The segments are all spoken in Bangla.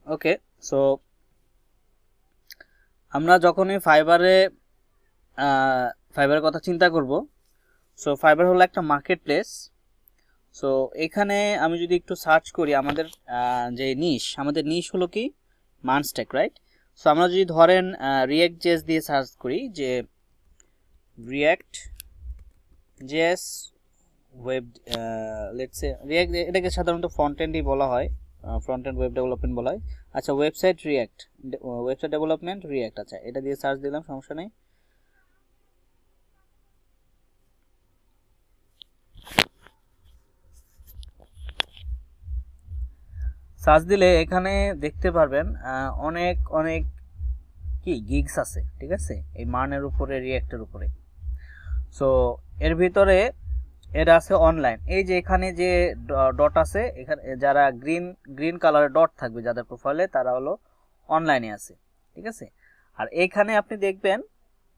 ওকে, সো আমরা যখনই ফাইবারের কথা চিন্তা করব, সো ফাইবার হলো একটা মার্কেট প্লেস। সো এখানে আমি যদি একটু সার্চ করি, আমাদের যে আমাদের নিশ হলো কি মানস্ট্যাক, রাইট? সো আমরা যদি ধরেন রিয়াক্ট জেএস দিয়ে সার্চ করি, যে react JS web, let's say react, এটাকে সাধারণত ফ্রন্ট এন্ডই বলা হয়, ফ্রন্ট এন্ড ওয়েব ডেভেলপমেন্ট বলা হয়। আচ্ছা, ওয়েবসাইট ডেভেলপমেন্ট রিয়াক্ট, আচ্ছা এটা দিয়ে সার্চ দিলাম, সমস্যা নেই। সার্চ দিলে এখানে দেখতে পারবেন অনেক অনেক কি গিগস আছে, ঠিক আছে, এই মানের উপরে, রিয়াক্টের উপরে। সো এর ভিতরে এটা আছে অনলাইন। এই যে এখানে যে ডট আছে, এখানে যারা গ্রিন কালারের ডট থাকবে যাদের প্রোফাইলে, তারা হলো অনলাইনে আছে, ঠিক আছে। আর এইখানে আপনি দেখবেন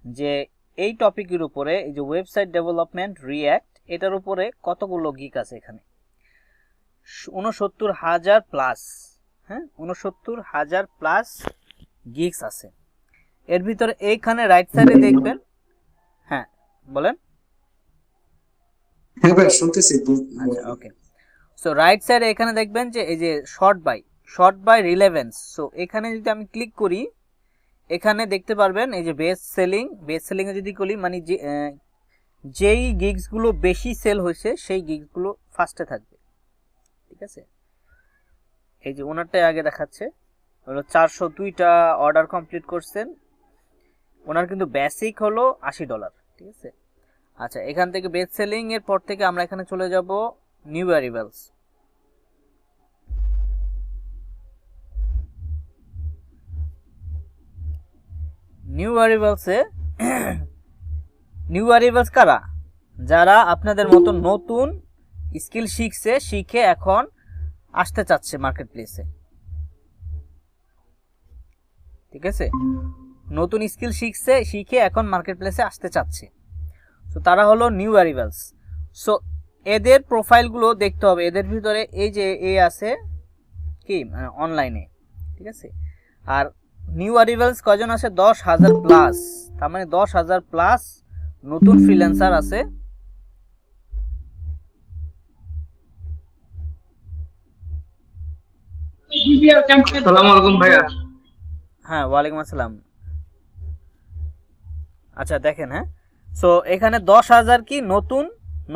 যে এই টপিকের উপরে, এই যে ওয়েবসাইট ডেভেলপমেন্ট রিয়াক্ট, এটার উপরে কতগুলো গিগ আছে এখানে, 69,000 প্লাস। হ্যাঁ, 69,000 প্লাস গিগস আছে এর ভিতরে। এইখানে রাইট সাইডে দেখবেন, হ্যাঁ বলেন। হ্যাঁ ভাই শুনতেছি। আচ্ছা, ওকে। সো রাইট সাইডে এখানে দেখবেন যে এই যে শর্ট বাই রিলেভেন্স। সো এখানে যদি আমি ক্লিক করি, এখানে দেখতে পারবেন এই যে বেস্ট সেলিং এ যদি করি, মানে যেই গিগসগুলো বেশি সেল হয়েছে সেই গিগসগুলো ফার্স্টে থাকবে, ঠিক আছে। এই যে ওনারটাই আগে দেখাচ্ছে, হলো 402টা অর্ডার কমপ্লিট করছেন, ওনার কিন্তু বেসিক হলো $80, ঠিক আছে। আচ্ছা, এখান থেকে বেস্ট সেলিং এর পর থেকে আমরা এখানে চলে যাব নিউ অ্যারাইভালস। নিউ অ্যারাইভালস কারা? যারা আপনাদের মতো নতুন স্কিল শিখে এখন আসতে চাচ্ছে মার্কেট প্লেসে, ঠিক আছে। নতুন স্কিল শিখে এখন মার্কেট প্লেসে আসতে চাচ্ছে, তো তারা হলো নিউ অ্যারাইভালস। সো এদের প্রোফাইলগুলো দেখতে হবে। এদের ভিতরে এই যে আছে কি অনলাইনে, ঠিক আছে। আর নিউ অ্যারাইভালস কজন আছে? 10,000 প্লাস। তার মানে 10,000 প্লাস নতুন ফ্রিল্যান্সার আছে। আসসালামু আলাইকুম ভাইয়া। হ্যাঁ, ওয়ালাইকুম আসসালাম। আচ্ছা দেখেন, হ্যাঁ, সো এখানে 10,000 কি নতুন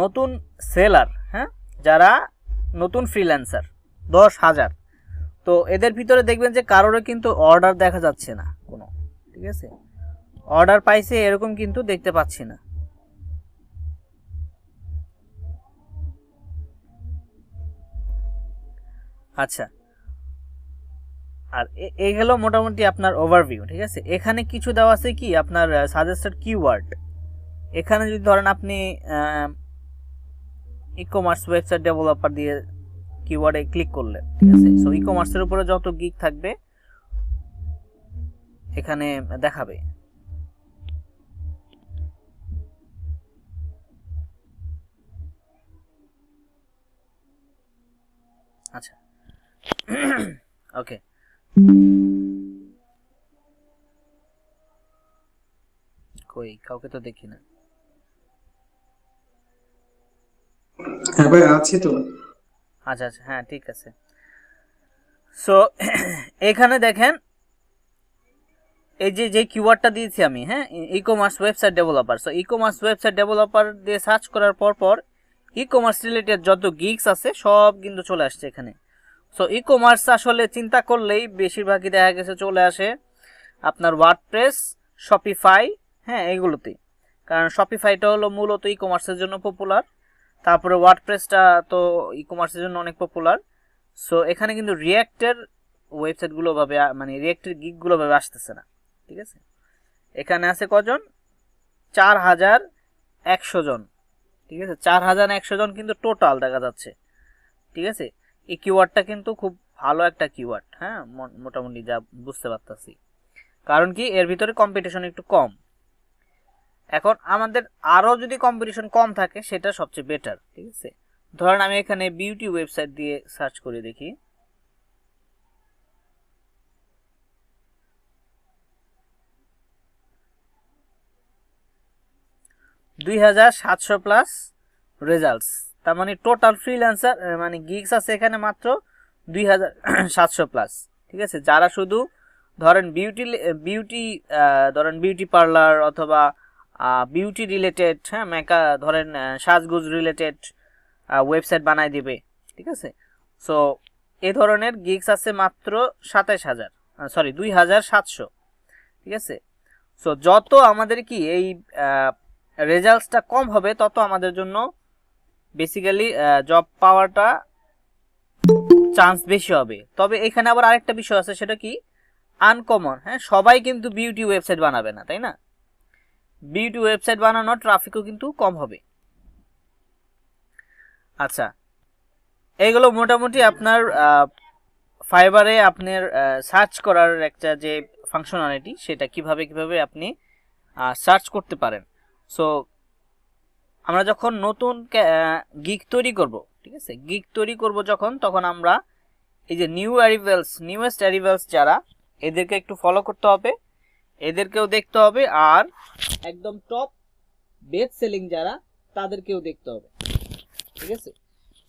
নতুন সেলার, হ্যাঁ, যারা নতুন ফ্রিল্যান্সার 10,000। তো এদের ভিতরে দেখবেন যে কারোরও কিন্তু অর্ডার দেখা যাচ্ছে না কোনো, ঠিক আছে। অর্ডার পাইছে এরকম কিন্তু দেখতে পাচ্ছি না। আচ্ছা, আর এই গেল মোটামুটি আপনার ওভারভিউ, ঠিক আছে। এখানে কিছু দেওয়া আছে কি আপনার সাজেস্টেড কিওয়ার্ড। এখানে যদি ধরেন আপনি ই কমার্স ওয়েবসাইট ডেভেলপার দিয়ে কিওয়ার্ডে ক্লিক করলেন, ঠিক আছে। সো ই কমার্সের উপরে যত গিগ থাকবে এখানে দেখাবে। আচ্ছা, ওকে। কই কাউকে তো দেখি না। হ্যাঁ ভাই আছি তো। আচ্ছা আচ্ছা, হ্যাঁ ঠিক আছে। সো এখানে দেখেন এই যে কিওয়ার্ডটা দিয়েছি আমি, হ্যাঁ, e commerce website developer. So e commerce website developer দিয়ে সার্চ করার পর ই কমার্স রিলেটেড যত গিগস আছে সব কিন্তু চলে আসছে এখানে। সো ই কমার্স আসলে চিন্তা করলেই বেশিরভাগই দেখা গেছে চলে আসে আপনার ওয়ার্ডপ্রেস, শপিফাই, হ্যাঁ এগুলোতে। কারণ শপিফাইটা হলো মূলত ই কমার্সের জন্য পপুলার, তারপরে ওয়ার্ডপ্রেসটা তো ই কমার্সের জন্য অনেক পপুলার। সো এখানে কিন্তু রিয়াক্টের ওয়েবসাইটগুলো ভাবে, মানে রিয়াক্টের গিগগুলো ভাবে আসতেছে না, ঠিক আছে। এখানে আছে কজন? 4,100 জন, ঠিক আছে। 4,100 জন কিন্তু টোটাল দেখা যাচ্ছে, ঠিক আছে। এই কিওয়ার্ডটা কিন্তু খুব ভালো একটা কিওয়ার্ড, হ্যাঁ, মোটামুটি যা বুঝতে পারতেছি। কারণ কি এর ভিতরে কম্পিটিশন একটু কম। এখন আমাদের আরও যদি কম্পিটিশন কম থাকে সেটা সবচেয়ে বেটার, ঠিক আছে। ধরেন আমি এখানে বিউটি ওয়েবসাইট দিয়ে সার্চ করে দেখি। 2700 প্লাস রেজাল্টস। তার মানে টোটাল ফ্রিল্যান্সার মানে গিগস আছে এখানে মাত্র 2700 প্লাস। ঠিক আছে, যারা শুধু ধরেন বিউটি পার্লার অথবা বিউটি রিলেটেড, হ্যাঁ ধরেন সাজগুজ রিলেটেড ওয়েবসাইট বানায় দিবে। ঠিক আছে, সো এই ধরনের গিগস আছে মাত্র 2700। ঠিক আছে, সো যত আমাদের কি এই রেজাল্টসটা কম হবে তত আমাদের জন্য বেসিক্যালি জব পাওয়াটা চান্স বেশি হবে। তবে এখানে আবার আরেকটা বিষয় আছে, সেটা কি আনকমন। হ্যাঁ, সবাই কিন্তু বিউটি ওয়েবসাইট বানাবে না, তাই না? বিউটি ওয়েবসাইট বানানোর ট্রাফিকও কিন্তু কম হবে। আচ্ছা, এইগুলো মোটামুটি আপনার ফাইবারে আপনার সার্চ করার একটা যে ফাংশনালিটি, সেটা কিভাবে আপনি সার্চ করতে পারেন। সো আমরা যখন নতুন গিগ তৈরি করব, ঠিক আছে, গিগ তৈরি করব যখন, তখন আমরা এই যে নিউয়েস্ট অ্যারিভেলস যারা, এদেরকে একটু ফলো করতে হবে, এদেরকেও দেখতে হবে, আর একদম টপ বেস্ট সেলিং যারা তাদেরকেও দেখতে হবে। ঠিক আছে,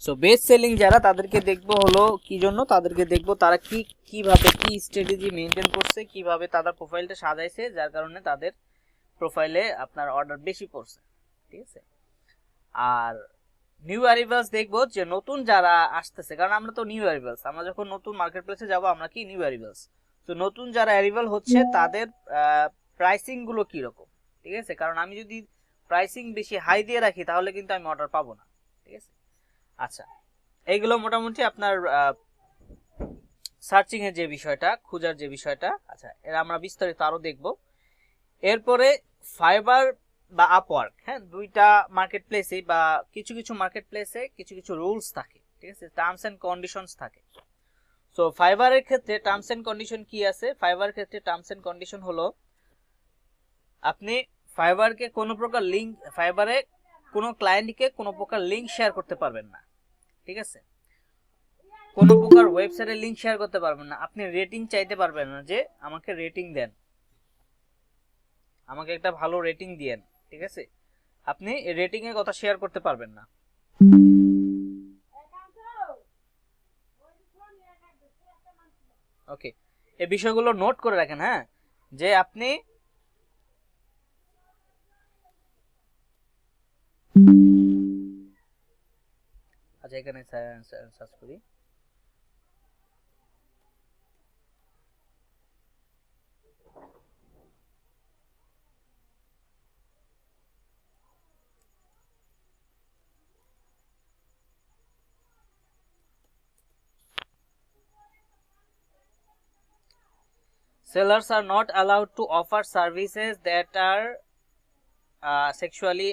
সো বেস্ট সেলিং যারা তাদেরকে দেখবো হলো কি জন্য, তাদেরকে দেখবো তারা কিভাবে কি স্ট্র্যাটেজি মেনটেন করছে, কিভাবে তাদের প্রোফাইলটা সাজাইছে, যার কারণে তাদের প্রোফাইলে আপনার অর্ডার বেশি পড়ছে। ঠিক আছে, আর নিউ অ্যারিভেলস দেখবো যে নতুন যারা আসতেছে, কারণ আমরা তো নিউ অ্যারিভেলস, আমরা যখন নতুন মার্কেট প্লেসে যাবো আমরা কি নিউ অ্যারিভেলস। তো নতুন যারা অ্যারিভেল হচ্ছে তাদের প্রাইসিং গুলো কিরকম। ঠিক আছে, কারণ আমি যদি প্রাইসিং বেশি হাই দিয়ে রাখি তাহলে কিন্তু আমি অর্ডার পাবো না। ঠিক আছে, আচ্ছা, এইগুলো মোটামুটি আপনার সার্চিং এর যে বিষয়টা, খোঁজার যে বিষয়টা। আচ্ছা, এর আমরা বিস্তারিত আরো দেখব। এরপরে ফাইবার বা আপওয়ার্ক, হ্যাঁ, দুইটা মার্কেট প্লেসে বা কিছু মার্কেট প্লেসে কিছু রুলস থাকে। ঠিক আছে, টার্মস এন্ড কন্ডিশনস থাকে। সো ফাইবারের ক্ষেত্রে টার্মস এন্ড কন্ডিশন কি আছে? ফাইবারের ক্ষেত্রে টার্মস এন্ড কন্ডিশন হলো আপনি ফাইবারকে কোনো প্রকার লিংক, ফাইবারে কোনো ক্লায়েন্টকে কোনো প্রকার লিংক শেয়ার করতে পারবেন না। ঠিক আছে, কোনো প্রকার ওয়েবসাইটে লিংক শেয়ার করতে পারবেন না। আপনি রেটিং চাইতে পারবেন না যে আমাকে রেটিং দেন, আমাকে একটা ভালো রেটিং দিয়েন। ঠিক আছে, আপনি রেটিং এর কথা শেয়ার করতে পারবেন না। ওকে, এই বিষয়গুলো নোট করে রাখেন, হ্যাঁ, যে আপনি আচ্ছা এখানে সার্চ করি। Sellers are not allowed to offer services that are sexually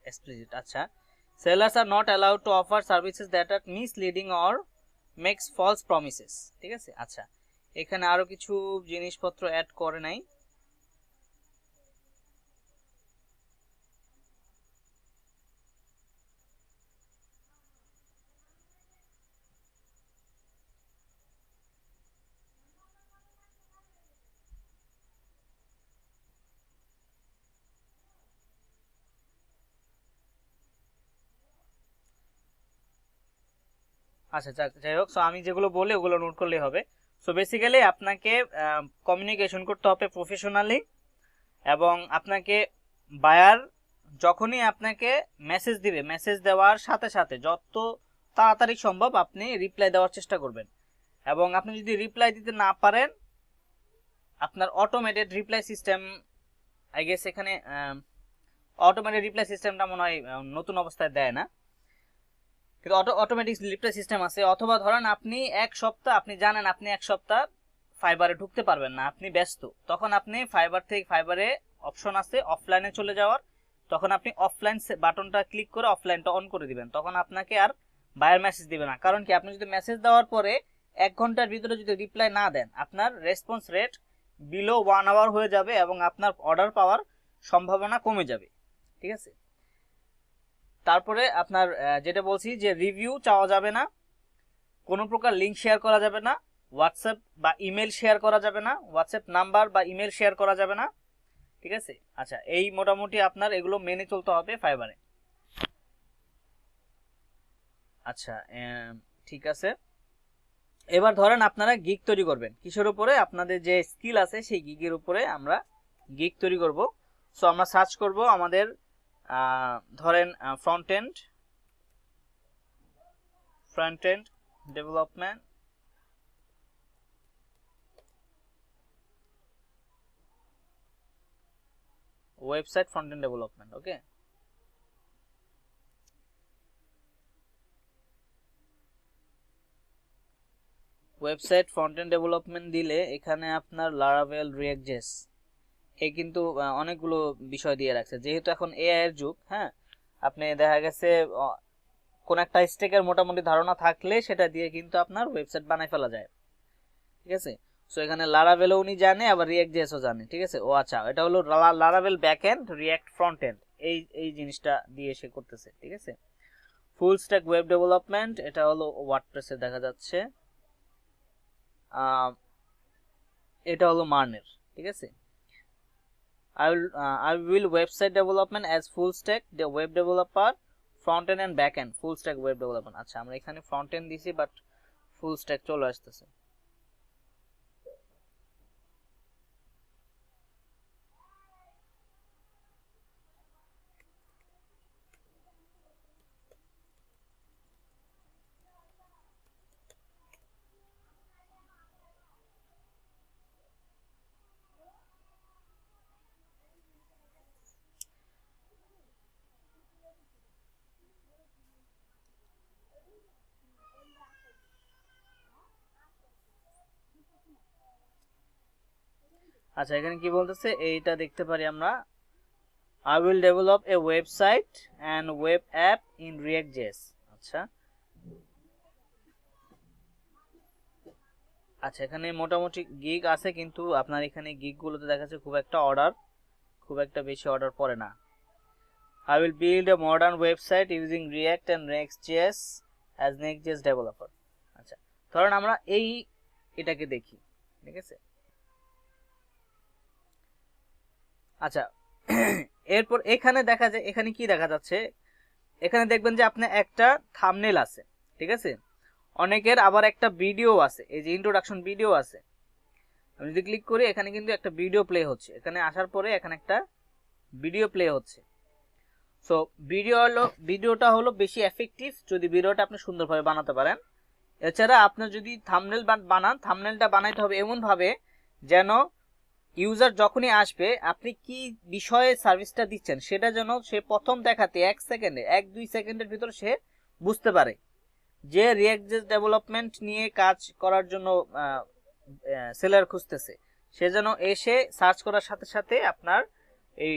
explicit. আচ্ছা, sellers are not allowed to offer services that are misleading or makes false promises. ঠিক আছে, আচ্ছা, এখানে আরো কিছু জিনিসপত্র অ্যাড করে নাই। আচ্ছা, যাই হোক, সো আমি যেগুলো বলি ওগুলো নোট করলেই হবে। সো বেসিক্যালি আপনাকে কমিউনিকেশন করতে হবে প্রফেশনালি, এবং আপনাকে বায়ার যখনই আপনাকে মেসেজ দিবে, মেসেজ দেওয়ার সাথে সাথে যত তাড়াতাড়ি সম্ভব আপনি রিপ্লাই দেওয়ার চেষ্টা করবেন। এবং আপনি যদি রিপ্লাই দিতে না পারেন, আপনার automated reply system, I guess এখানে অটোমেটেড রিপ্লাই সিস্টেমটা মনে হয় নতুন অবস্থায় দেয় না, কিন্তু অটোমেটিক রিপ্লাই সিস্টেম আছে। অথবা ধরেন আপনি এক সপ্তাহ, আপনি জানেন আপনি এক সপ্তাহ ফাইবারে ঢুকতে পারবেন না, আপনি ব্যস্ত, তখন আপনি ফাইবারে অপশন আছে অফলাইনে চলে যাওয়ার, তখন আপনি অফলাইন বাটনটা ক্লিক করে অফলাইনটা অন করে দিবেন, তখন আপনাকে আর বায়ার মেসেজ দিবে না। কারণ কি, আপনি যদি মেসেজ দেওয়ার পরে 1 ঘন্টার ভিতরে যদি রিপ্লাই না দেন, আপনার রেসপন্স রেট বিলো 1 আওয়ার হয়ে যাবে এবং আপনার অর্ডার পাওয়ার সম্ভাবনা কমে যাবে। ঠিক আছে, তারপরে আপনার যেটা বলছি যে রিভিউ চাওয়া যাবে না, কোনো প্রকার লিঙ্ক শেয়ার করা যাবে না, হোয়াটসঅ্যাপ বা ইমেল শেয়ার করা যাবে না, হোয়াটসঅ্যাপ নাম্বার বা ইমেল শেয়ার করা যাবে না। ঠিক আছে। আচ্ছা, এই মোটামুটি আপনার এগুলো মেনে চলতে হবে ফাইবারে। আচ্ছা, ঠিক আছে। এবার ধরেন আপনারা গিগ তৈরি করবেন কিসের উপরে, আপনাদের যে স্কিল আছে সেই গিগের উপরে আমরা গিগ তৈরি করব। সো আমরা সার্চ করব আমাদের ধরেন front end development, website front end development. Okay, website front end development দিলে এখানে আপনার লারাভেল, রিঅ্যাক্ট.জেএস এই কিন্তু অনেকগুলো বিষয় দিয়ে রাখছে। যেহেতু এখন এআই এর যুগ, হ্যাঁ, আপনি দেখা গেছে কোন একটা স্টেকের মোটামুটি ধারণা থাকলে সেটা দিয়ে কিন্তু আপনার ওয়েবসাইট বানাই ফেলা যায়। ঠিক আছে। সো এখানে লারাভেলও উনি জানে, আবার রিঅ্যাক্ট.জেএসও জানে। ঠিক আছে। ও আচ্ছা, এটা হলো Laravel back end, react front end, এই জিনিসটা দিয়ে সে করতেছে। ঠিক আছে। ফুল স্ট্যাক ওয়েব ডেভেলপমেন্ট, এটা হলো ওয়ার্ডপ্রেসে দেখা যাচ্ছে, এটা হলো মার্নের। ঠিক আছে। I will website development as full stack the web developer, front end and back end full stack web development। আচ্ছা, আমরা এখানে ফ্রন্ট এন্ড দিছি বাট ফুল স্ট্যাক চলে আসতেছে। আচ্ছা, এখানে কি বলতেছে এইটা দেখতে পারি আমরা, I will develop a website and web app in React.js। আচ্ছা আচ্ছা, এখানে মোটামুটি গিগ আছে, কিন্তু আপনার এখানে গিগ গুলোতে দেখাচ্ছে খুব একটা বেশি অর্ডার পড়ে না। I will build a modern website using React and Next.js as Next.js developer। আচ্ছা, ধরুন আমরা এটাকে দেখি। ঠিক আছে। আচ্ছা, এরপর এখানে দেখা যায়, এখানে কি দেখা যাচ্ছে, এখানে দেখবেন যে আপনার একটা থাম্বনেল আছে। ঠিক আছে। অনেকের আবার একটা ভিডিও আছে, এই যে ইন্ট্রোডাকশন ভিডিও আছে। আমি যদি ক্লিক করি, এখানে কিন্তু একটা ভিডিও প্লে হচ্ছে। এখানে আসার পরে এখানে একটা ভিডিও প্লে হচ্ছে। সো ভিডিওটা হলো বেশি এফেক্টিভ যদি ভিডিওটা আপনি সুন্দরভাবে বানাতে পারেন। এছাড়া আপনি যদি থাম্বনেল বানান, থাম্বনেলটা বানাইতে হবে এমন ভাবে যেন ইউজার যখনই আসবে আপনি কি বিষয়ে সার্ভিসটা দিচ্ছেন সেটা যেন সে প্রথম দেখাতে 1-2 সেকেন্ডের ভিতর সে বুঝতে পারে যে রিঅ্যাক্ট.জেএস ডেভেলপমেন্ট নিয়ে কাজ করার জন্য সেলার খুঁজতেছে। সে যেন এসে সার্চ করার সাথে সাথে আপনার এই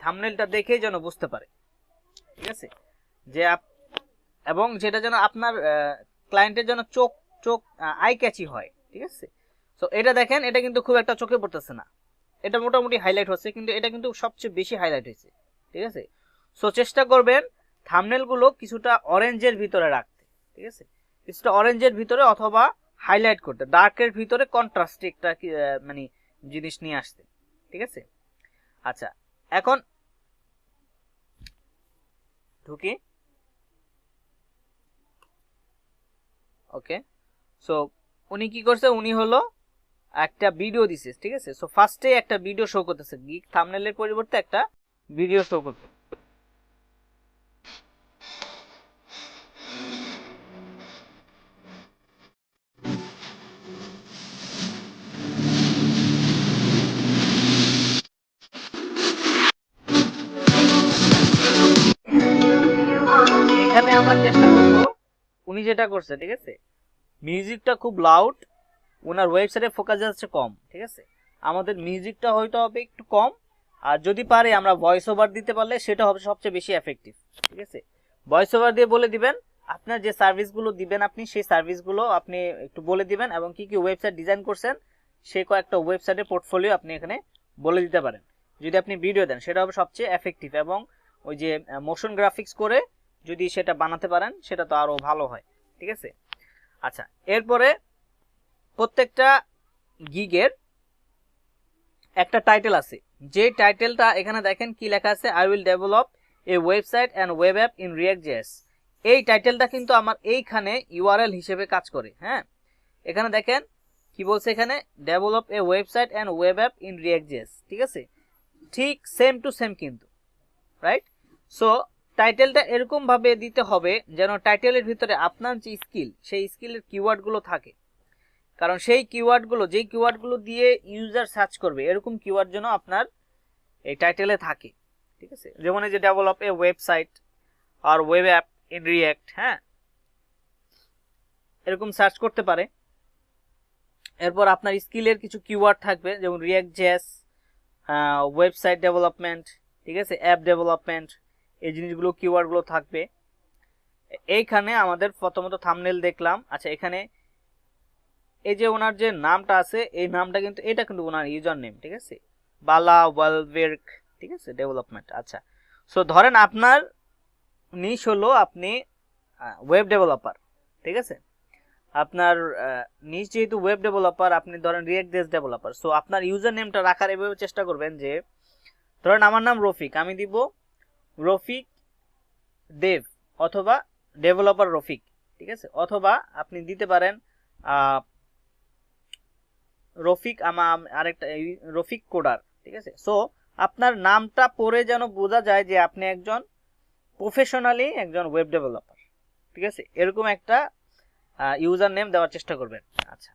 থাম্বনেলটা দেখেই যেন বুঝতে পারে। ঠিক আছে। যে এবং যেটা যেন আপনার ক্লায়েন্টের জন্য চোখ আই ক্যাচি হয়। ঠিক আছে। সো এটা দেখেন, এটা কিন্তু খুব একটা চোখে পড়তেছে না, এটা মোটামুটি হাইলাইট হচ্ছে, কিন্তু এটা কিন্তু সবচেয়ে বেশি হাইলাইট হয়েছে। ঠিক আছে। সো চেষ্টা করবেন থাম্বনেলগুলো কিছুটা অরেঞ্জের ভিতরে রাখতে। ঠিক আছে। কিছুটা অরেঞ্জের ভিতরে অথবা হাইলাইট করতে, ডার্কের ভিতরে কন্ট্রাস্টে একটা মানে জিনিস নিয়ে আসতে। ঠিক আছে। আচ্ছা, এখন ঢুকি। ওকে। সো উনি কি করছে, উনি হলো একটা ভিডিও দিছে। ঠিক আছে। সো ফার্স্টে একটা ভিডিও শো করতেছে, গিগ থাম্বনেলের পরিবর্তে একটা ভিডিও শো করতে। এখানে আমরা চেষ্টা করব, উনি যেটা করছে, ঠিক আছে, মিউজিকটা খুব লাউড, ওনার ওয়েবসাইটে ফোকাস যাচ্ছে কম। ঠিক আছে। আমাদের মিউজিকটা হয়তো হবে একটু কম, আর যদি পারে আমরা ভয়েস ওভার দিতে পারলে সেটা হবে সবচেয়ে বেশি এফেক্টিভ। ঠিক আছে। ভয়েস ওভার দিয়ে বলে দিবেন আপনার যে সার্ভিসগুলো দিবেন, আপনি সেই সার্ভিসগুলো আপনি একটু বলে দিবেন, এবং কি কি ওয়েবসাইট ডিজাইন করছেন সেই কয়েকটা ওয়েবসাইটের পোর্টফোলিও আপনি এখানে বলে দিতে পারেন। যদি আপনি ভিডিও দেন সেটা হবে সবচেয়ে এফেক্টিভ, এবং ওই যে মোশন গ্রাফিক্স করে যদি সেটা বানাতে পারেন সেটা তো আরও ভালো হয়। ঠিক আছে। আচ্ছা, এরপরে প্রত্যেকটা গিগের একটা টাইটেল আছে, যে টাইটেলটা এখানে দেখেন কি লেখা আছে, I will develop a website and web app in React JS, এই টাইটেলটা কিন্তু আমার এইখানে ইউআরএল হিসেবে কাজ করে। হ্যাঁ, এখানে দেখেন কি বলছে, এখানে develop a website and web app in React JS, ঠিক আছে, ঠিক সেম টু সেম কিন্তু, রাইট? সো টাইটেলটা এরকম ভাবে দিতে হবে যেন টাইটেলের ভিতরে আপনার যে স্কিল, সেই স্কিলের কিওয়ার্ডগুলো থাকে, কারণ সেই কিওয়ার্ডগুলো, যেই কিওয়ার্ডগুলো দিয়ে ইউজার সার্চ করবে, এরকম কিওয়ার্ড যেন আপনার এই টাইটেলে থাকে, ঠিক আছে? যেমন এই যে ডেভেলপ এ ওয়েবসাইট আর ওয়েব অ্যাপ ইন রিঅ্যাক্ট, হ্যাঁ, এরকম সার্চ করতে পারে। এরপর আপনার স্কিলের কিছু কিওয়ার্ড থাকবে, যেমন রিঅ্যাক্ট.js, ওয়েবসাইট ডেভেলপমেন্ট, ঠিক আছে, অ্যাপ ডেভেলপমেন্ট, এই জিনিসগুলো কিওয়ার্ডগুলো থাকবে। এইখানে আমাদের প্রথমত থাম্বনেল দেখলাম। আচ্ছা, এখানে এই যে ওনার যে নামটা আছে, এই নামটা কিন্তু এটা কিন্তু ওনার ইউজার নেম, ঠিক আছে, বালা ওয়ালবের্গ, ঠিক আছে, ডেভেলপমেন্ট। আচ্ছা, সো ধরেন আপনার নিশ হলো আপনি ওয়েব ডেভেলপার, ঠিক আছে, আপনার নিজ যেহেতু ওয়েব ডেভেলপার, আপনি ধরেন রিঅ্যাক্ট.js ডেভেলপার, সো আপনার ইউজার নেমটা রাখার এভাবে চেষ্টা করবেন যে, ধরেন আমার নাম রফিক, আমি দিব রফিক দেব অথবা ডেভেলপার রফিক, ঠিক আছে, অথবা আপনি দিতে পারেন রফিক আরেকটা রফিক কোডার, ঠিক আছে। সো আপনার নামটা পড়ে যেন বোঝা যায় যে আপনি একজন প্রফেশনালি একজন ওয়েব ডেভেলপার, ঠিক আছে, এরকম একটা ইউজার নেম দেওয়ার চেষ্টা করবেন। আচ্ছা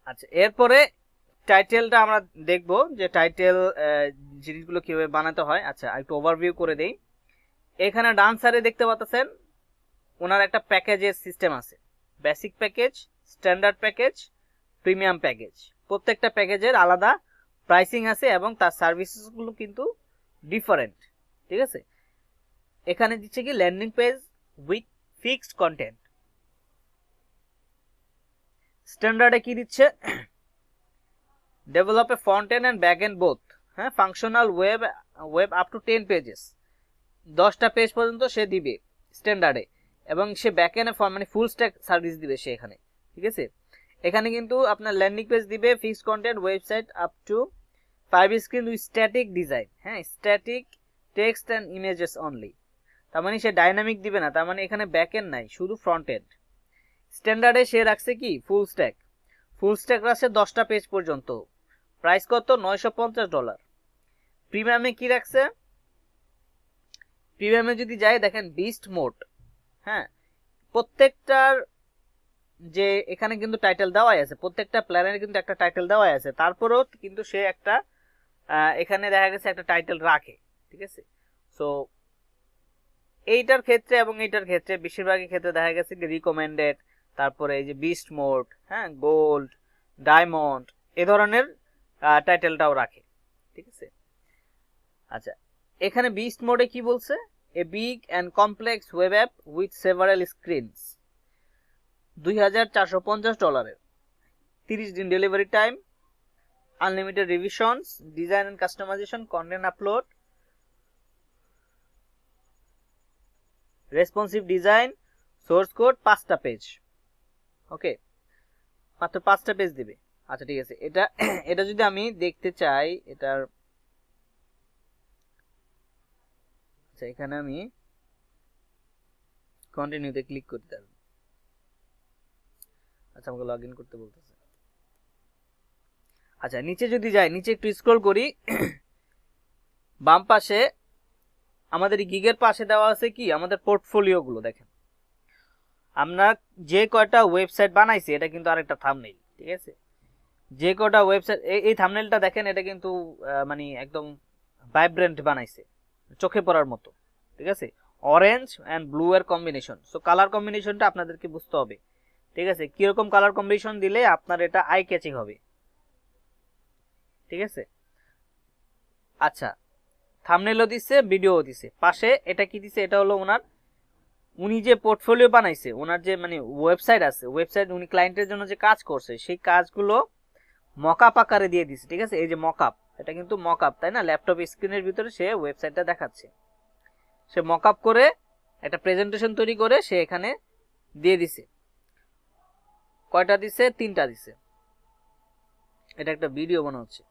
আচ্ছা, এরপরে টাইটেলটা আমরা দেখব যে টাইটেল জিনিসগুলো কিভাবে বানাতে হয়। আচ্ছা, একটু ওভারভিউ করে দেই। এখানে ডান সাইডে দেখতে পাচ্ছেন ওনার একটা প্যাকেজের সিস্টেম আছে, basic package, standard package, premium package. প্রত্যেকটা প্যাকেজের আলাদা প্রাইসিং আছে এবং তার সার্ভিসেসগুলো কিন্তু ডিফারেন্ট, ঠিক আছে। এখানে দিচ্ছে কি landing page with fixed content. স্ট্যান্ডার্ডে কি দিচ্ছে, develop a front end and back end both, হ্যাঁ, functional web up to 10 pages, 10টা পেজ পর্যন্ত সে দিবে স্ট্যান্ডার্ডে, এবং সে ব্যাক এন্ড মানে ফুল স্ট্যাক সার্ভিস দিবে সে এখানে, ঠিক আছে। এখানে কিন্তু আপনার ল্যান্ডিং পেজ দিবে, fixed content, website up to 5 screen with static design, হ্যাঁ, static text and images only, তার মানে সে ডাইনামিক দিবে না, তার মানে এখানে ব্যাক এন্ড নাই, শুধু ফ্রন্ট এন্ড। স্ট্যান্ডার্ডে সে রাখছে কি ফুল স্ট্যাক রাখছে 10টা পেজ পর্যন্ত, প্রাইস কত, $950। প্রিমিয়ামে কি রাখছে, প্রিমিয়ামে যদি যাই দেখেন বিস্ট মোড, হ্যাঁ, প্রত্যেকটার যে এখানে কিন্তু টাইটেল দেওয়াই আছে, প্রত্যেকটা প্ল্যানের কিন্তু একটা টাইটেল দেওয়াই আছে, তারপরেও কিন্তু সে একটা এখানে দেখা গেছে একটা টাইটেল রাখে, ঠিক আছে। সো এইটার ক্ষেত্রে এবং এইটার ক্ষেত্রে বেশিরভাগই ক্ষেত্রে দেখা গেছে যে রিকমেন্ডেড, তারপরে এই যে বিস্ট মোড, হ্যাঁ, গোল্ড, ডায়মন্ড, এ ধরনের টাইটেলটাও রাখে, ঠিক আছে। আচ্ছা, এখানে বিস্ট মোডে কি বলছে, a big and complex web app with several screens, $2,450, 30 দিন delivery time, unlimited revisions, design and customization, content upload, responsive design, source code, 5টা পেজ, ওকে, মাত্র 5টা পেজ দিবে। আচ্ছা, ঠিক আছে, এটা যদি আমি দেখতে চাই এটার, আচ্ছা, এখানে আমি কন্টিনিউতে ক্লিক করতে পারবো। আচ্ছা, আমাকে লগ ইন করতে বলতেছে। আচ্ছা, নিচে যদি যাই, নিচে একটু স্ক্রল করি, বাম পাশে আমাদের গিগের পাশে দেওয়া আছে কি আমাদের পোর্টফোলিও গুলো, দেখেন আমরা যে কয়টা ওয়েবসাইট বানাইছি এটা কিন্তু আরেকটা থাম্বনেইল, ঠিক আছে। যে কয়টা ওয়েবসাইট, এই থাম্বনেইলটা দেখেন, এটা কিন্তু মানে একদম ভাইব্রেন্ট বানাইছে, চোখে পড়ার মতো, ঠিক আছে, অরেঞ্জ অ্যান্ড ব্লু এর কম্বিনেশন। সো কালার কম্বিনেশনটা আপনাদেরকে বুঝতে হবে, ঠিক আছে, কিরকম কালার কম্বিনেশন দিলে আপনার এটা আই ক্যাচিং হবে, ঠিক আছে। আচ্ছা, থাম্বনেলও দিছে, ভিডিওও দিছে, পাশে এটা কি দিছে, এটা হলো ওনার, উনি যে পোর্টফোলিও বানাইছে, ওনার যে মানে ওয়েবসাইট আছে, ওয়েবসাইট উনি ক্লায়েন্টের জন্য যে কাজ করছে সেই কাজগুলো মকআপ আকারে দিয়ে দিছে, ঠিক আছে। এই যে মকআপ, এটা কিন্তু মকআপ, তাই না, ল্যাপটপ স্ক্রিনের ভিতরে সে ওয়েবসাইটটা দেখাচ্ছে, সে মকআপ করে একটা প্রেজেন্টেশন তৈরি করে সে এখানে দিয়ে দিছে। কয়টা দিছে, 3টা দিছে। এটা একটা ভিডিও বানানো হচ্ছে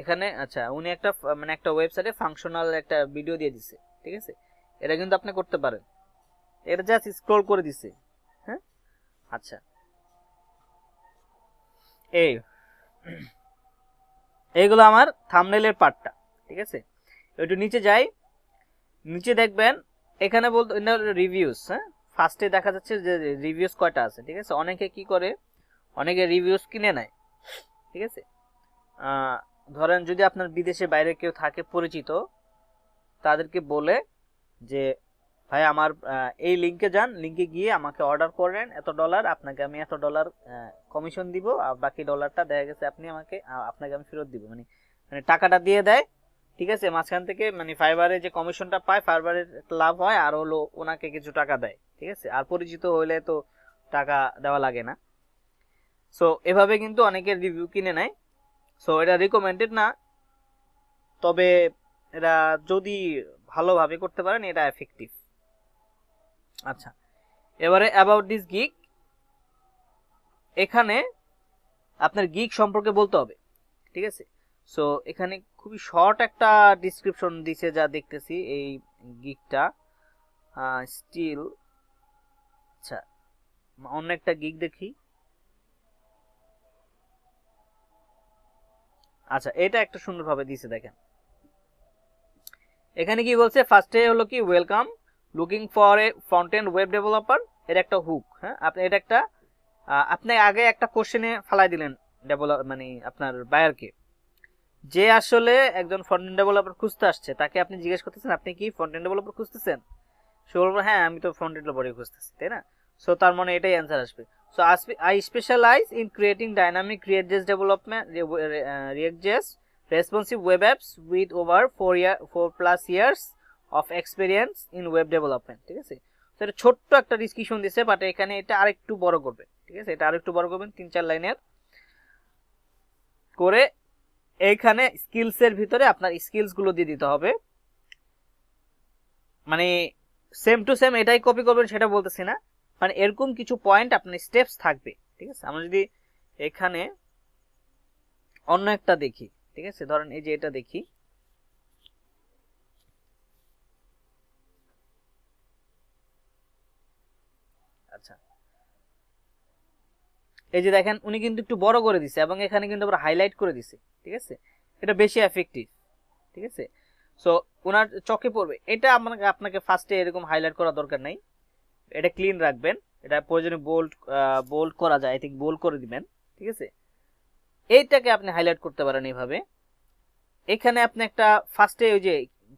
এখানে। আচ্ছা, উনি একটা মানে একটা ওয়েবসাইটে ফাংশনাল একটা ভিডিও দিয়ে দিছে, ঠিক আছে। এটা কিন্তু আপনি করতে পারেন, এটা জাস্ট স্ক্রল করে দিছে। হ্যাঁ, আচ্ছা, এইগুলো আমার থাম্বনেইলের পার্টটা, ঠিক আছে। একটু নিচে যাই, নিচে দেখবেন এখানে বলতে রিভিউস। হ্যাঁ, ফার্স্টে দেখা যাচ্ছে যে রিভিউস কয়টা আছে, ঠিক আছে। অনেকে কি করে, অনেকে রিভিউস কিনে নেয়, ঠিক আছে। ধরেন যদি আপনার বিদেশে বাইরে কেউ থাকে পরিচিত, তাদেরকে বলে যে ভাই আমার এই লিঙ্কে যান, লিঙ্কে গিয়ে আমাকে অর্ডার করেন $এত, আপনাকে আমি $এত কমিশন দিব, আর বাকি ডলারটা দেখা গেছে আপনি আমাকে আপনাকে আমি ফেরত দিব, মানে মানে টাকাটা দিয়ে দেয়, ঠিক আছে। মাঝখান থেকে মানে ফাইবারে যে কমিশনটা পায়, ফাইবারের লাভ হয়, আর হলো ওনাকে কিছু টাকা দেয়, ঠিক আছে। আর পরিচিত হইলে তো টাকা দেওয়া লাগে না। সো এভাবে কিন্তু অনেকের রিভিউ কিনে নেয়। সো এটা রিকমেন্ডেড না, তবে এটা যদি ভালোভাবে করতে পারেন এটা এফেক্টিভ। আচ্ছা, এবারে অ্যাবাউট দিস গিগ, এখানে আপনার গিগ সম্পর্কে বলতে হবে, ঠিক আছে। সো এখানে খুবই শর্ট একটা ডিসক্রিপশন দিছে যা দেখতেছি এই গিগটা স্টিল। আচ্ছা, অন্য একটা গিগ দেখি। আচ্ছা, এটা একটা সুন্দরভাবে দিছে, দেখেন এখানে কি বলছে। ফার্স্টে হলো কি, welcome, looking for a front and web developer, এর একটা হুক। হ্যাঁ, আপনি এটা একটা আপনি আগে একটা কোশ্চেনে ফালাই দিলেন মানে আপনার বায়ারকে, যে আসলে একজন ফ্রন্ট এন্ড ডেভেলপার খুঁজতে আসছে, তাকে আপনি জিজ্ঞেস করতেছেন আপনি কি ফ্রন্ট এন্ড ডেভেলপার খুঁজতেছেন, সে বলবো হ্যাঁ আমি তো ফ্রন্ট এন্ড ডেভেলপার খুঁজতেছি, তাই না। সো তার মানে এটাই অ্যান্সার আসবে। So I specialize in creating dynamic React JS development, React JS responsive web apps with over 4+ years of experience in web development, ঠিক আছে। তো এটা ছোট্ট একটা ডিসক্রিপশন দিছে, বাট এখানে এটা আরেকটু বড় করবে, ঠিক আছে। এটা আরেকটু বড় করবেন 3-4 লাইনের করে। এইখানে স্কিলসের ভিতরে আপনার স্কিলসগুলো দিয়ে দিতে হবে, মানে সেম টু সেম এটাই কপি করবেন সেটা বলতেছি না, মানে এরকম কিছু পয়েন্ট আপনার স্টেপস থাকবে, ঠিক আছে। আমরা যদি এখানে অন্য একটা দেখি, ঠিক আছে, ধরেন এই যে এটা দেখি। আচ্ছা, এই যে দেখেন উনি কিন্তু একটু বড় করে দিছে এবং এখানে কিন্তু আবার হাইলাইট করে দিছে, ঠিক আছে। এটা বেশি এফেক্টিভ, ঠিক আছে। সো ওনার চোখে পড়বে। এটা আপনাকে ফার্স্টে এরকম হাইলাইট করা দরকার নাই, এটা ক্লিন রাখবেন। এটা প্রয়োজনে বোল্ড করা যায়, আই থিঙ্ক বোল্ড করে দিবেন, ঠিক আছে। এইটাকে আপনি হাইলাইট করতে পারেন এইভাবে। এখানে আপনি একটা ফার্স্টে ওই যে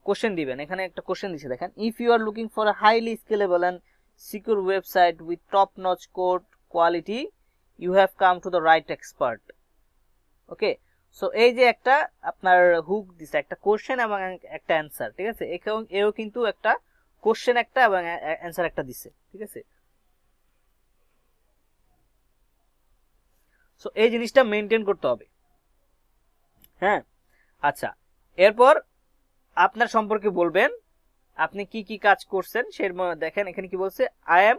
কোশ্চেন দিবেন, এখানে একটা কোশ্চেন দিছে দেখেন, if you are looking for a highly scalable and secure website with top notch code quality, you have come to the right expert. Okay, so এই যে একটা আপনার হুক দিছে, একটা কোশ্চেন এবং একটা অ্যান্সার, ঠিক আছে। এও কিন্তু একটা কোশ্চেন একটা এবং অ্যান্সার একটা দিছে, ঠিক আছে। সো এই জিনিসটা মেনটেন করতে হবে। হ্যাঁ, আচ্ছা, এরপর আপনার সম্পর্কে বলবেন আপনি কি কি কাজ করছেন। সে দেখেন এখানে কি বলছে, I am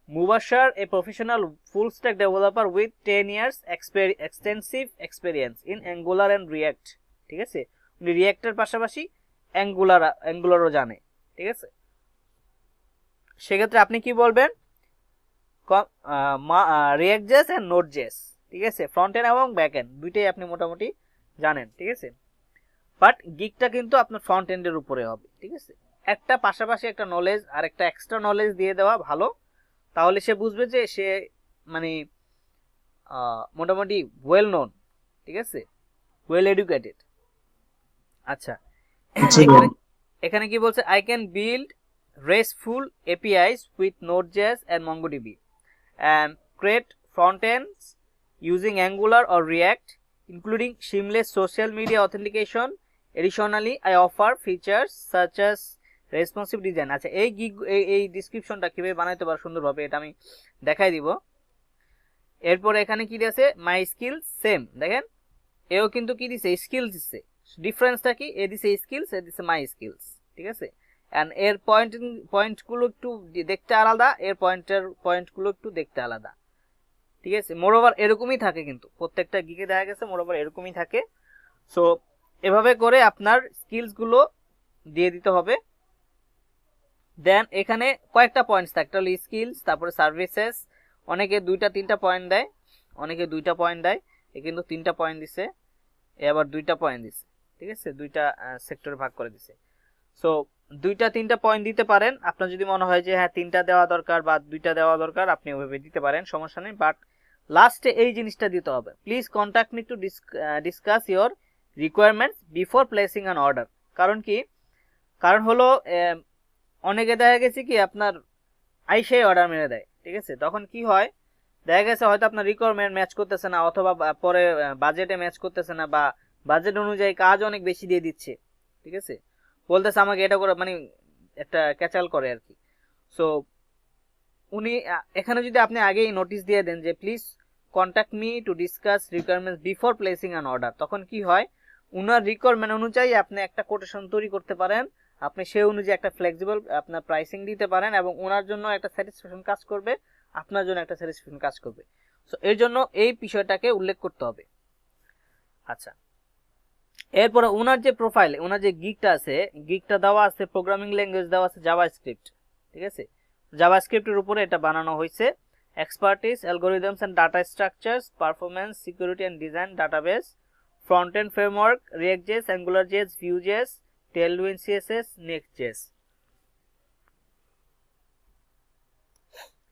Mubashar, a professional full stack developer with 10 years extensive experience in Angular and React, ঠিক আছে। উনি রিয়াক্টের পাশাপাশি অ্যাঙ্গুলারও জানে, ঠিক আছে। সেক্ষেত্রে আপনি কি বলবেন, রিয়াক্ট.js অ্যান্ড নোড.js, ঠিক আছে। ফ্রন্ট এন্ড এবং ব্যাক এন্ড দুইটাই আপনি মোটামুটি জানেন, ঠিক আছে। বাট গিগটা কিন্তু আপনার ফ্রন্ট এন্ডের উপরে হবে, ঠিক আছে। একটা পাশাপাশি একটা নলেজ আর একটা এক্সট্রা নলেজ দিয়ে দেওয়া ভালো, তাহলে সে বুঝবে যে সে মানে মোটামুটি ওয়েল নোন, ঠিক আছে, ওয়েল এডুকেটেড। আচ্ছা, এখানে কি বলছে, I can build RESTful APIs with Node.js and MongoDB and create front ends using Angular or React, including seamless social media authentication. Additionally, I offer features such as responsive design. আচ্ছা, এই ডেসক্রিপশনটা কিভাবে বানাইতে পারো সুন্দরভাবে এটা আমি দেখাই দিব। এরপর এখানে কি দিয়েছে, মাই স্কিলস সেম, দেখেন এও কিন্তু কি দিছে, স্কিলস দিছে। ডিফারেন্সটা কি, এ দিছে স্কিলস, এ দিছে মাই স্কিলস, ঠিক আছে। এন্ড এর পয়েন্টগুলো একটু দেখতে আলাদা, এর পয়েন্টগুলো একটু দেখতে আলাদা, ঠিক আছে, মোরওভার এরকমই থাকে, কিন্তু প্রত্যেকটা গিগে দেখা গেছে মোরওভার এরকমই থাকে। সো এভাবে করে আপনার স্কিলসগুলো দিয়ে দিতে হবে। দেন এখানে কয়েকটা পয়েন্টস থাকে, একটা হলো স্কিলস, তারপরে সার্ভিসেস। অনেকে 2-3টা পয়েন্ট দেয়, অনেকে 2টা পয়েন্ট দেয়, এ কিন্তু 3টা পয়েন্ট দিছে, এ আবার 2টা পয়েন্ট দিছে। ঠিক আছে, 2টা সেক্টরে ভাগ করে দিছে। সো 2-3টা পয়েন্ট দিতে পারেন, আপনার যদি মনে হয় যে হ্যাঁ 3টা দেওয়া দরকার বা 2টা দেওয়া দরকার, আপনি ওইভাবে দিতে পারেন, সমস্যা নেই। বাট লাস্টে এই জিনিসটা দিতে হবে, please contact me to discuss your requirements before placing an order. কারণ কি, কারণ হলো অনেকে দেখা গেছে কি আপনার আইসাই অর্ডার মেরে দেয়। ঠিক আছে, তখন কি হয়, দেখা গেছে হয়তো আপনার রিকোয়ারমেন্ট ম্যাচ করতেছে না, অথবা পরে বাজেটে ম্যাচ করতেছে না, বা বাজেট অনুযায়ী কাজ অনেক বেশি দিয়ে দিচ্ছে। ঠিক আছে, বলতেছে আমাকে এটা করে, মানে একটা ক্যাচাল করে আর কি। সো উনি এখানে যদি আপনি আগেই নোটিশ দিয়ে দেন যে please contact me to discuss requirements before placing an order, তখন কি হয়, উনার রিকোয়ারমেন্ট অনুযায়ী আপনি একটা কোটেশন তৈরি করতে পারেন, আপনি সেই অনুযায়ী একটা ফ্লেক্সিবল আপনার প্রাইসিং দিতে পারেন, এবং ওনার জন্য একটা স্যাটিসফ্যাকশন কাজ করবে, আপনার জন্য একটা স্যাটিসফ্যাকশন কাজ করবে। সো এর জন্য এই বিষয়টাকে উল্লেখ করতে হবে। আচ্ছা, এরপরে ওনার যে প্রোফাইল, ওনার যে গিগটা আছে, গিগটা দেওয়া আছে, প্রোগ্রামিং ল্যাঙ্গুয়েজ দেওয়া আছে জাভাস্ক্রিপ্ট। ঠিক আছে, জাভাস্ক্রিপ্টের উপরে এটা বানানো হয়েছে। Expertise, algorithms and data structures, performance, security and design, database, front end framework, React JS, Angular JS, Vue JS, Tailwind CSS, Next JS.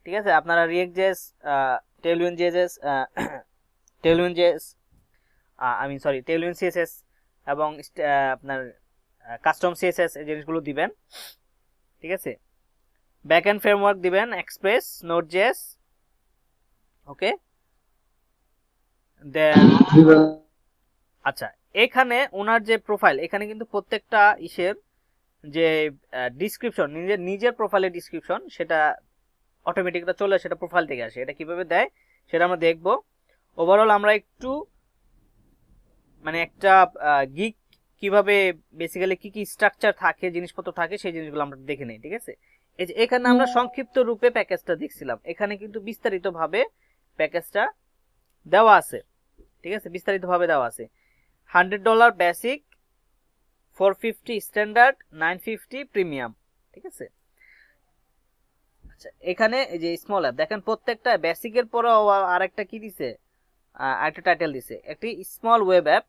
ঠিক আছে, আপনারা React JS, Tailwind JS, Tailwind JS, Tailwind CSS এবং আপনার কাস্টম সিএসএস এই জিনিসগুলো দিবেন। ঠিক আছে, ব্যাকএন্ড ফ্রেমওয়ার্ক দিবেন এক্সপ্রেস, নোড.জেএস। ওকে, দেন আচ্ছা, এখানে ওনার যে প্রোফাইল, এখানে কিন্তু প্রত্যেকটা ইসের যে ডিসক্রিপশন, নিজের প্রোফাইলের ডিসক্রিপশন, সেটা অটোমেটিকটা চলে, সেটা প্রোফাইল থেকে আসে। এটা কিভাবে দেয় সেটা আমরা দেখব। ওভারঅল আমরা একটু মানে একটা গিগ কিভাবে বেসিক্যালি কি কি স্ট্রাকচার থাকে, জিনিসপত্র থাকে, সেই জিনিসগুলো আমরা দেখে নেই। ঠিক আছে, এই যে এখানে আমরা সংক্ষিপ্ত রূপে প্যাকেজটা দেখছিলাম, এখানে কিন্তু বিস্তারিতভাবে প্যাকেজটা দেওয়া আছে। ঠিক আছে, বিস্তারিতভাবে দেওয়া আছে। $100 বেসিক, 450 স্ট্যান্ডার্ড, 950 প্রিমিয়াম। ঠিক আছে, আচ্ছা এখানে এই যে স্মল অ্যাপ দেখেন, প্রত্যেকটা বেসিকের পরে আরেকটা কি দিছে, আরেকটা টাইটেল দিছে, একটি small web app,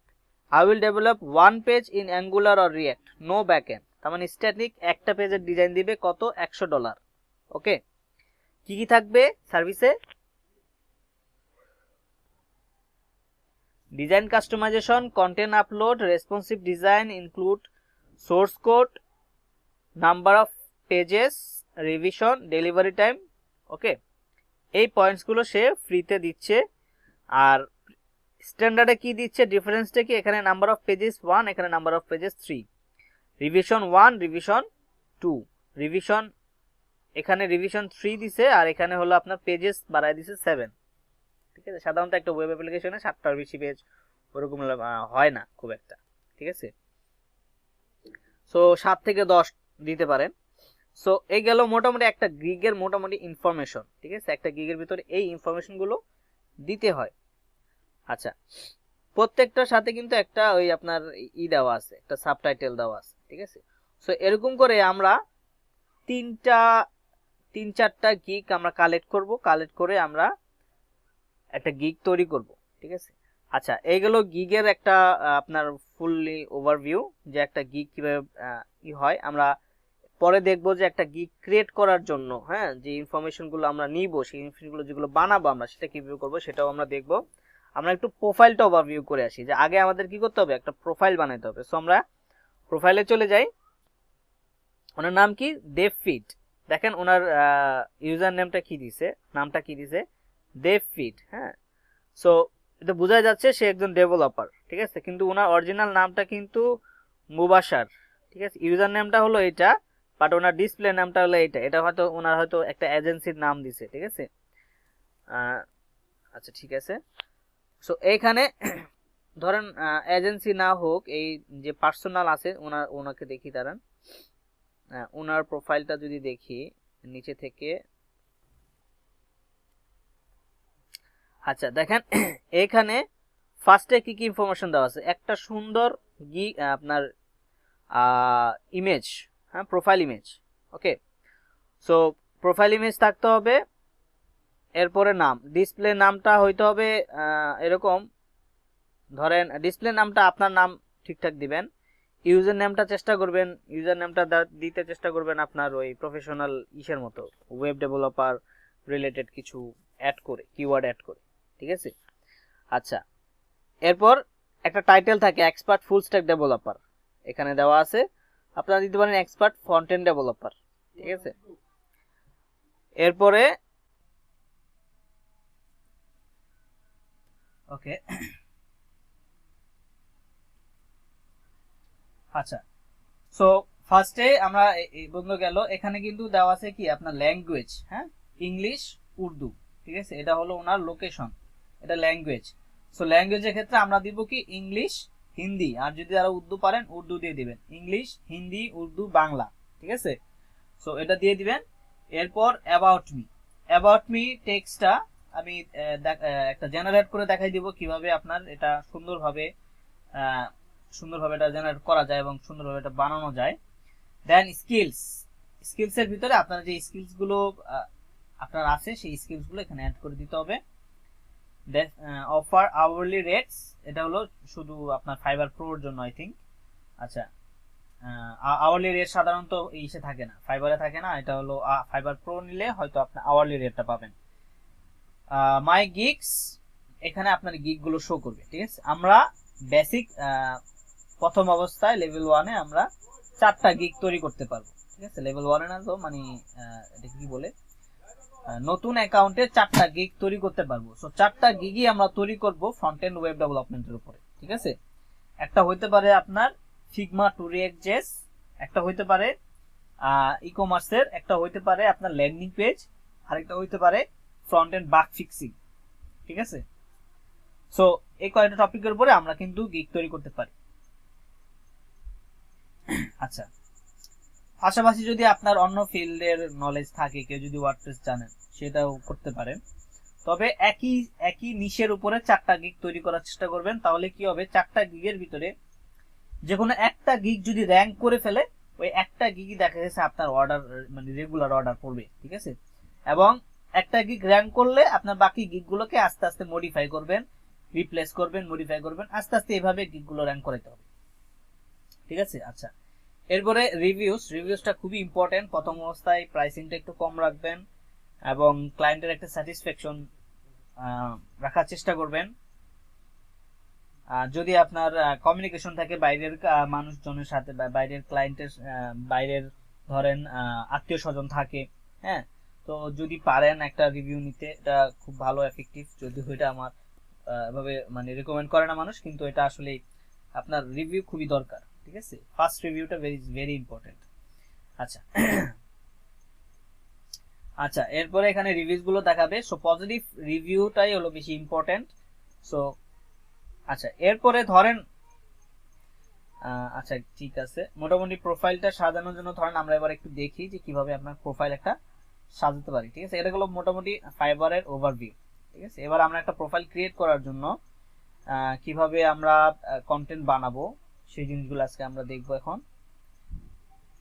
I will develop one page in Angular or React, no backend. তার মানে স্ট্যাটিক একটা পেজের ডিজাইন দিবে কত, $100। ওকে, কি কি থাকবে সার্ভিসে, design customization, content upload, responsive design, include source code, number of pages, revision, delivery time. Okay, এই পয়েন্টসগুলো সে ফ্রিতে দিচ্ছে। আর স্ট্যান্ডার্ডে কি দিচ্ছে, ডিফারেন্সটা কি, এখানে নাম্বার অফ পেজেস 1, এখানে number of pages 3, revision 1, revision 2, revision, এখানে রিভিশন 3 দিছে, আর এখানে হলো আপনার পেজেস বাড়ায় দিছে 7। ঠিক আছে, সাধারণত একটা ওয়েব অ্যাপ্লিকেশনে 7টার বেশি পেজ ওরকম হয় না খুব একটা। ঠিক আছে, সো 7 থেকে 10 দিতে পারেন। সো এই গেল মোটামুটি একটা গিগের মোটামুটি ইনফরমেশন। ঠিক আছে, একটা গিগের ভিতরে এই ইনফরমেশনগুলো দিতে হয়। আচ্ছা, প্রত্যেকটার সাথে কিন্তু একটা ওই আপনার দেওয়া আছে, একটা সাবটাইটেল দেওয়া আছে। ঠিক আছে, সো এরকম করে আমরা 3-4টা গিগ আমরা কালেক্ট করে আমরা একটা গিগ তৈরি করব। ঠিক আছে, আচ্ছা এইগুলো গিগের একটা আপনার ফুললি ওভারভিউ, যে একটা গিগ কিভাবে হয়। আমরা পরে দেখবো যে একটা গিগ ক্রিয়েট করার জন্য হ্যাঁ যে ইনফরমেশনগুলো আমরা নিব, সেই ইনফরমেশনগুলো যেগুলো বানাবো আমরা, সেটা কিভাবে করবো সেটাও আমরা দেখবো। আমরা একটু প্রোফাইলটা ওভারভিউ করে আসি, যে আগে আমাদের কি করতে হবে, একটা প্রোফাইল বানাতে হবে। সো আমরা প্রোফাইলে চলে যাই। ওনার নাম কি, দেবফিট। দেখেন ওনার ইউজার নেমটা কি দিছে, নামটা কি দিছে, দেবফিট। হ্যাঁ, সো এটা বোঝা যাচ্ছে সে একজন ডেভেলপার। ঠিক আছে, কিন্তু ওনার অরিজিনাল নামটা কিন্তু মুবাশার। ঠিক আছে, ইউজার নেমটা হলো এটা, বাট ওনার ডিসপ্লে নামটা হলো এটা। এটা হয়তো ওনার হয়তো একটা এজেন্সির নাম দিছে। ঠিক আছে, আচ্ছা ঠিক আছে। সো এইখানে ধরেন এজেন্সি না হোক, এই যে পার্সোনাল আছে ওনাকে দেখি, দাঁড়ান ওনার প্রোফাইলটা যদি দেখি নিচে থেকে, আচ্ছা দেখেন এখানে ফার্স্টে কি কি ইনফরমেশন দেওয়া আছে, একটা সুন্দর আপনার ইমেজ, হ্যাঁ প্রোফাইল ইমেজ, ওকে। সো প্রোফাইল ইমেজ থাকতে হবে, এরপরে নাম, ডিসপ্লে নামটা হইতে হবে এরকম, ধরেন ডিসপ্লে নামটা আপনার নাম ঠিকঠাক দিবেন, ইউজার নেমটা চেষ্টা করবেন, ইউজার নেমটা দিতে চেষ্টা করবেন আপনার ওই প্রফেশনাল ইসের মতো, ওয়েব ডেভেলপার রিলেটেড কিছু অ্যাড করে, কিওয়ার্ড অ্যাড করে, ঠিক আছে। আচ্ছা এরপর একটা টাইটেল থাকে এক্সপার্ট ফুল স্ট্যাক ডেভেলপার, এখানে দেওয়া আছে, আপনারা দিতে পারেন এক্সপার্ট ফ্রন্ট এন্ড ডেভেলপার, ঠিক আছে। এরপরে ওকে আচ্ছা, সো ফার্স্টে আমরা এই বন্ধু গেল, এখানে কিন্তু দেওয়া আছে কি আপনার ল্যাঙ্গুয়েজ, হ্যাঁ ইংলিশ উর্দু, ঠিক আছে, এটা হলো ওনার লোকেশন, এটা ল্যাঙ্গুয়েজ। সো ল্যাঙ্গুয়েজের ক্ষেত্রে আমরা দিব কি ইংলিশ হিন্দি, আর যদি যারা উর্দু পারেন উর্দু দিয়ে দিবেন, ইংলিশ হিন্দি উর্দু বাংলা, ঠিক আছে। সো এটা দিয়ে দিবেন। এরপর অ্যাবাউট মি টেক্সটটা আমি একটা জেনারেট করে দেখাই দিব কিভাবে আপনার এটা সুন্দরভাবে এটা জেনারেট করা যায় এবং সুন্দরভাবে এটা বানানো যায়। দেন স্কিলসের ভিতরে আপনার যে স্কিলসগুলো আপনার আছে সেই স্কিলসগুলো এখানে অ্যাড করে দিতে হবে। অফার আওয়ারলি রেটস, এটা হলো শুধু আপনার ফাইবার প্রোর জন্য আই থিঙ্ক। আচ্ছা আওয়ারলি রেট সাধারণত ইসে থাকে না, ফাইবারে থাকে না, এটা হলো ফাইবার প্রো নিলে হয়তো আপনি আওয়ারলি রেটটা পাবেন। মাই গিগস, এখানে আপনার গিগগুলো শো করবে, ঠিক আছে। আমরা বেসিক প্রথম অবস্থায় লেভেল 1-এ আমরা 4টা গিগ তৈরি করতে পারবো, ঠিক আছে। লেভেল 1-এ না তো মানে এটা কি বলে, নতুন অ্যাকাউন্টে 4টা গিগ তৈরি করতে পারবো। সো 4টা গিগই আমরা তৈরি করব ফ্রন্ট এন্ড ওয়েব ডেভেলপমেন্টের উপরে, ঠিক আছে। একটা হইতে পারে আপনার ফিগমা টু রিয়েক্ট জেস, একটা হইতে পারে ই কমার্সের, একটা হইতে পারে আপনার ল্যান্ডিং পেজ, আরেকটা হইতে পারে ফ্রন্ট এন্ড বাগ ফিক্সিং, ঠিক আছে। সো এই কয়েকটা টপিকের উপরে আমরা কিন্তু গিগ তৈরি করতে পারি। আচ্ছা পাশাপাশি যদি আপনার অন্য ফিল্ডের নলেজ থাকে, কেউ যদি ওয়ার্ডপ্রেস জানেন সেটাও করতে পারেন, তবে একই নিশের উপরে 4টা গিগ তৈরি করার চেষ্টা করবেন, তাহলে কি হবে 4টা গিগের ভিতরে যে কোনো একটা গিগ যদি র্যাঙ্ক করে ফেলে, ওই একটা গিগই দেখা গেছে আপনার অর্ডার মানে রেগুলার অর্ডার পড়বে, ঠিক আছে। এবং একটা গিগ র্যাঙ্ক করলে আপনার বাকি গিগগুলোকে আস্তে আস্তে মডিফাই করবেন, রিপ্লেস করবেন, মডিফাই করবেন, আস্তে আস্তে এইভাবে গিগগুলো র্যাঙ্ক করাইতে হবে, ঠিক আছে। আচ্ছা এরপরে রিভিউসটা খুবই ইম্পর্টেন্ট। প্রথম অবস্থায় প্রাইসিংটা একটু কম রাখবেন এবং ক্লায়েন্টের একটা স্যাটিসফ্যাকশন রাখার চেষ্টা করবেন। যদি আপনার কমিউনিকেশন থাকে বাইরের মানুষজনের সাথে, বাইরের ক্লায়েন্টের, বাইরের ধরেন আত্মীয় স্বজন থাকে, হ্যাঁ, তো যদি পারেন একটা রিভিউ নিতে, এটা খুব ভালো এফেক্টিভ। যদি এটা আমার এভাবে মানে রেকমেন্ড করে না মানুষ, কিন্তু এটা আসলে আপনার রিভিউ খুবই দরকার, ঠিক আছে। ফার্স্ট রিভিউটা ভেরি ইম্পর্টেন্ট। আচ্ছা আচ্ছা এরপরে এখানে রিভিউজ গুলো দেখাবে। সো পজিটিভ রিভিউটাই হলো বেশি ইম্পর্টেন্ট। সো আচ্ছা এরপরে ধরেন আচ্ছা ঠিক আছে, মোটামুটি প্রোফাইলটা সাজানোর জন্য ধরেন আমরা এবার একটু দেখি যে কিভাবে আপনার প্রোফাইল একটা সাজাতে পারি, ঠিক আছে। এটা হলো মোটামুটি ফাইবারের ওভারভিউ, ঠিক আছে। এবার আমরা একটা প্রোফাইল ক্রিয়েট করার জন্য কিভাবে আমরা কন্টেন্ট বানাবো সেই জিনিসগুলো আজকে আমরা দেখবো এখন।